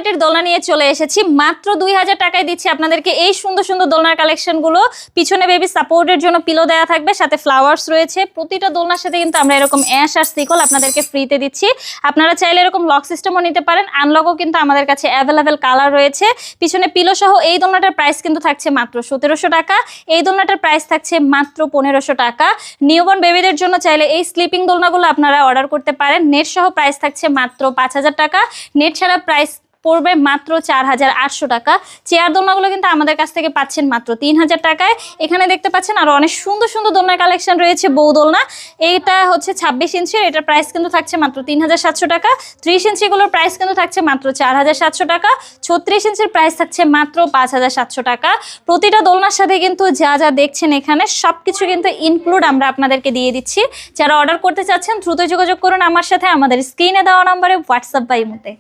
কোয়ালিটির দোলনা নিয়ে চলে এসেছি। মাত্র 2000 টাকায় দিচ্ছি আপনাদেরকে এই সুন্দর সুন্দর দোলনার কালেকশনগুলো। পিছনে বেবি সাপোর্টের জন্য পিলো দেওয়া থাকবে, সাথে ফ্লাওয়ার্স রয়েছে। প্রতিটা দোলনার সাথে কিন্তু আমরা এরকম অ্যাশ আর সিকল আপনাদেরকে ফ্রিতে দিচ্ছি। আপনারা চাইলে এরকম লক সিস্টেমও নিতে পারেন, আনলকও কিন্তু আমাদের কাছে অ্যাভেলেবেল কালার রয়েছে। পিছনে পিলো সহ এই দোলনাটার প্রাইস কিন্তু থাকছে মাত্র 1700 টাকা। এই দোলনাটার প্রাইস থাকছে মাত্র 1500 টাকা। নিউবর্ন বেবিদের জন্য চাইলে এই স্লিপিং দোলনাগুলো আপনারা অর্ডার করতে পারেন। নেট সহ প্রাইস থাকছে মাত্র 5000 টাকা। নেট ছাড়া প্রাইস পড়বে মাত্র 4800 টাকা। চেয়ার দোলনাগুলো কিন্তু আমাদের কাছ থেকে পাচ্ছেন মাত্র 3000 টাকায়। এখানে দেখতে পাচ্ছেন আরো অনেক সুন্দর সুন্দর দোলনার কালেকশন রয়েছে। বউ দোলনা, এইটা হচ্ছে 26 ইঞ্চির, এটার প্রাইস কিন্তু থাকছে মাত্র 3700 টাকা। 30 ইঞ্চিগুলোর প্রাইস কিন্তু থাকছে মাত্র 4700 টাকা। 36 ইঞ্চির প্রাইস থাকছে মাত্র 5700 টাকা। প্রতিটা দোলনার সাথে কিন্তু যা যা দেখছেন এখানে সবকিছু কিন্তু ইনক্লুড আমরা আপনাদেরকে দিয়ে দিচ্ছি। যারা অর্ডার করতে চাচ্ছেন দ্রুত যোগাযোগ করুন আমার সাথে, আমাদের স্ক্রিনে দেওয়া নম্বরে হোয়াটসঅ্যাপ বা ইমোতে।